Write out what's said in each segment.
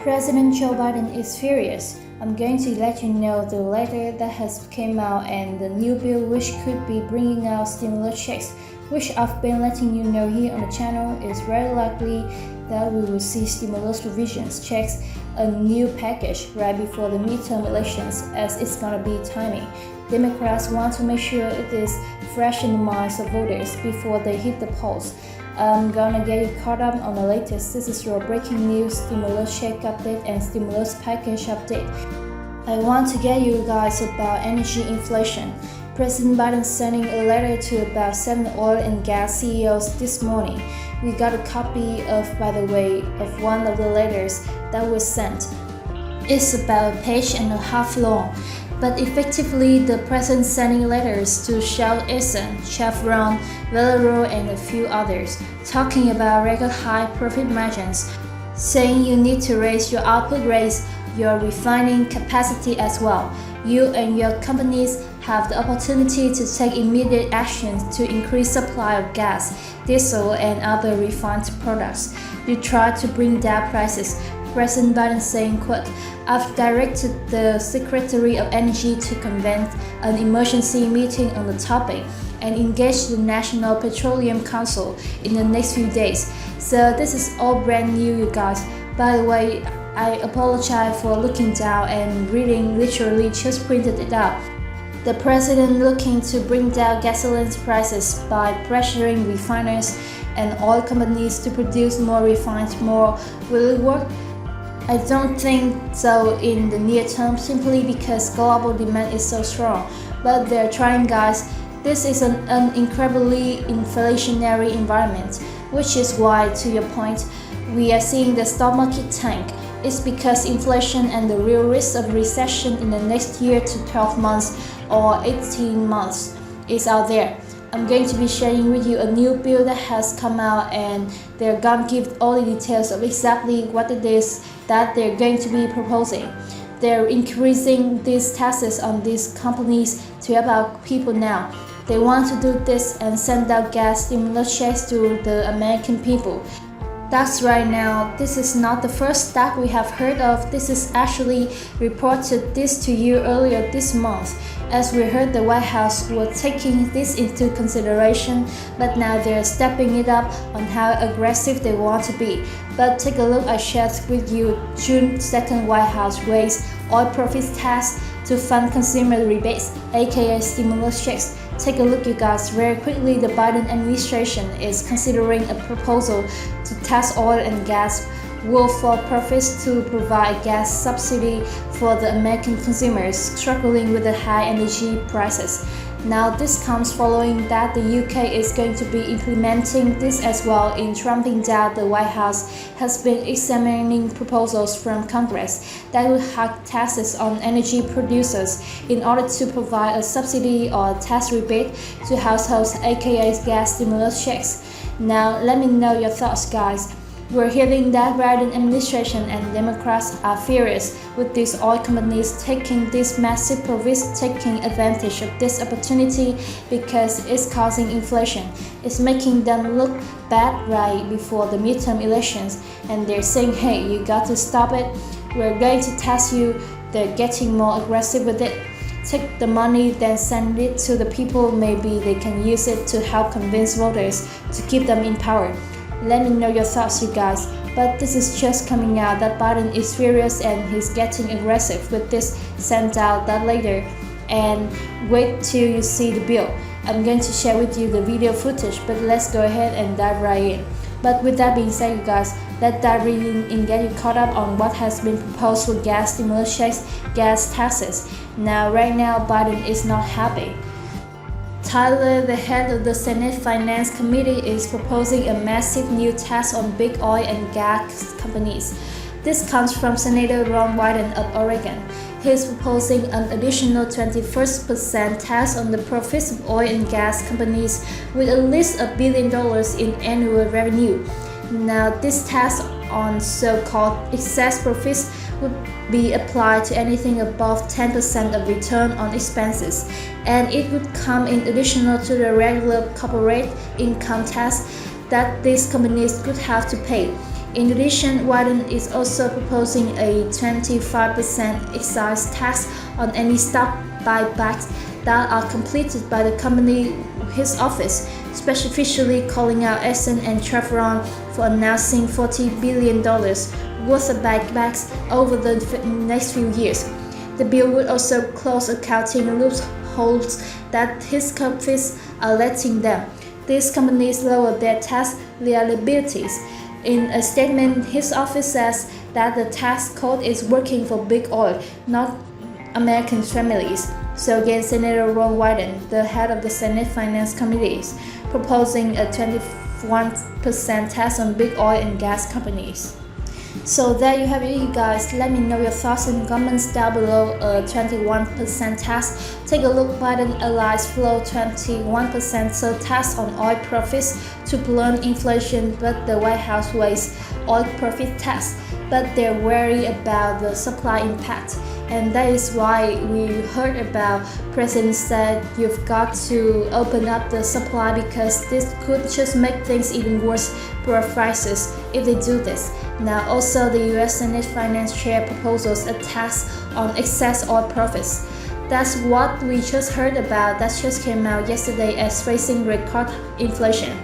President Joe Biden is furious. I'm going to let you know the letter that has came out and the new bill which could be bringing out stimulus checks, which I've been letting you know here on the channel. Is very likely that we will see stimulus provisions checks, a new package right before the midterm elections, as it's gonna be timing. Democrats want to make sure it is fresh in the minds of voters before they hit the polls. I'm gonna get you caught up on the latest. This is your breaking news, stimulus check update and stimulus package update. I want to get you guys about energy inflation. President Biden sending a letter to about 7 oil and gas CEOs this morning. We got a copy of, by the way, of one of the letters that was sent. It's about a page and a half long. But effectively, the president sending letters to Shell, Exxon, Chevron, Valero, and a few others, talking about record high profit margins, saying you need to raise your output rates, your refining capacity as well. You and your companies have the opportunity to take immediate actions to increase supply of gas, diesel, and other refined products. You try to bring down prices. President Biden saying, quote, "I've directed the Secretary of Energy to convene an emergency meeting on the topic and engage the National Petroleum Council in the next few days." So this is all brand new, you guys. By the way, I apologize for looking down and reading, literally just printed it out. The president looking to bring down gasoline prices by pressuring refiners and oil companies to produce more refined more. Will it work? I don't think so in the near term, simply because global demand is so strong. But they're trying, guys. This is an incredibly inflationary environment, which is why, to your point, we are seeing the stock market tank. It's because inflation and the real risk of recession in the next year to 12 months or 18 months is out there. I'm going to be sharing with you a new bill that has come out, and they're gonna give all the details of exactly what it is that they're going to be proposing. They're increasing these taxes on these companies to help out people now. They want to do this and send out gas stimulus checks to the American people. That's right. Now, this is not the first that we have heard of. This is actually reported this to you earlier this month, as we heard the White House were taking this into consideration, but now they're stepping it up on how aggressive they want to be. But take a look, I shared with you June 2nd White House raised oil profits tax to fund consumer rebates, aka stimulus checks. Take a look, you guys. Very quickly, the Biden administration is considering a proposal to tax oil and gas worth for profits to provide gas subsidy for the American consumers struggling with the high energy prices. Now, this comes following that the UK is going to be implementing this as well. In trumping down, the White House has been examining proposals from Congress that will hike taxes on energy producers in order to provide a subsidy or tax rebate to households, aka gas stimulus checks. Now, let me know your thoughts, guys. We're hearing that Biden administration and Democrats are furious with these oil companies taking this massive profits, taking advantage of this opportunity because it's causing inflation. It's making them look bad right before the midterm elections, and they're saying, hey, you got to stop it. We're going to tax you. They're getting more aggressive with it. Take the money, then send it to the people. Maybe they can use it to help convince voters to keep them in power. Let me know your thoughts, you guys. But this is just coming out that Biden is furious and he's getting aggressive with this. Send out that later and wait till you see the bill. I'm going to share with you the video footage, but let's go ahead and dive right in. But with that being said, you guys, let's dive in and get you caught up on what has been proposed for gas stimulus checks, gas taxes. Now, right now, Biden is not happy. Tyler, the head of the Senate Finance Committee, is proposing a massive new tax on big oil and gas companies. This comes from Senator Wyden of Oregon. He is proposing an additional 21% tax on the profits of oil and gas companies with at least $1 billion in annual revenue. Now, this tax on so-called excess profits would be applied to anything above 10% of return on expenses, and it would come in additional to the regular corporate income tax that these companies could have to pay. In addition, Wyden is also proposing a 25% excise tax on any stock buybacks that are completed by the company, his office, specifically calling out Exxon and Chevron for announcing $40 billion worth of buybacks over the next few years. The bill would also close accounting loopholes that his companies are letting them. These companies lower their tax liabilities. In a statement, his office says that the tax code is working for big oil, not American families. So again, Senator Ron Wyden, the head of the Senate Finance Committee, is proposing a 21% tax on big oil and gas companies. So there you have it, you guys. Let me know your thoughts in the comments down below. 21% tax. Take a look. Biden allies flow 21% tax on oil profits to blunt inflation, but the White House weighs oil profit tax. But they're wary about the supply impact, and that is why we heard about President said you've got to open up the supply because this could just make things even worse for prices if they do this. Now also the US Senate Finance Chair proposes a tax on excess oil profits. That's what we just heard about. That just came out yesterday as facing record inflation.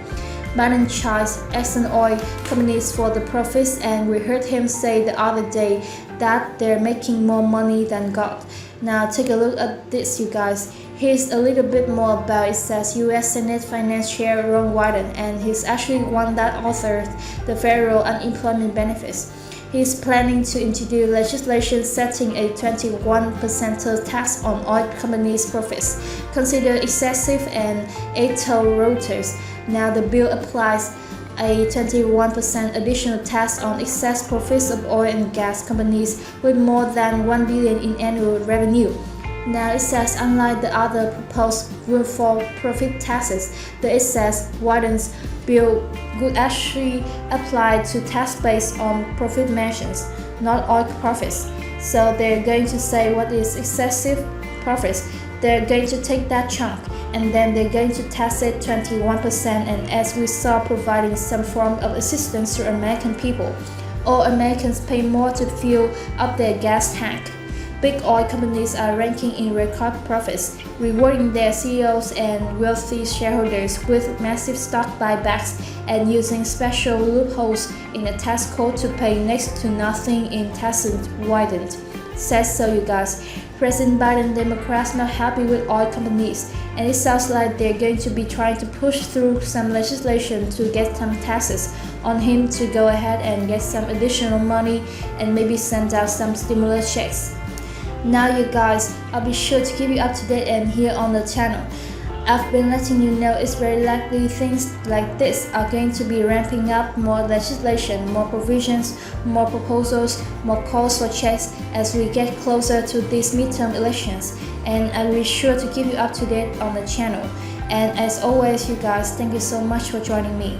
Biden charged Exxon oil companies for the profits, and we heard him say the other day that they're making more money than God. Now take a look at this, you guys. Here's a little bit more about it. It says US Senate Finance Chair Ron Wyden, and he's actually one that authored the federal unemployment benefits. He's planning to introduce legislation setting a 21% tax on oil companies' profits, considered excessive, and 8 toll roads. Now the bill applies a 21% additional tax on excess profits of oil and gas companies with more than $1 billion in annual revenue. Now it says unlike the other proposed windfall profit taxes, the excess Wyden's bill would actually apply to tax based on profit margins, not oil profits. So they're going to say what is excessive profits. They're going to take that chunk and then they're going to tax it 21%, and as we saw, providing some form of assistance to American people. All Americans pay more to fill up their gas tank. Big oil companies are ranking in record profits, rewarding their CEOs and wealthy shareholders with massive stock buybacks and using special loopholes in the tax code to pay next to nothing in taxes. Wyden says so, you guys. President Biden Democrats not happy with oil companies, and it sounds like they're going to be trying to push through some legislation to get some taxes on him to go ahead and get some additional money and maybe send out some stimulus checks. Now you guys, I'll be sure to keep you up to date and here on the channel. I've been letting you know it's very likely things like this are going to be ramping up, more legislation, more provisions, more proposals, more calls for checks as we get closer to these midterm elections, and I'll be sure to keep you up to date on the channel. And as always, you guys, thank you so much for joining me.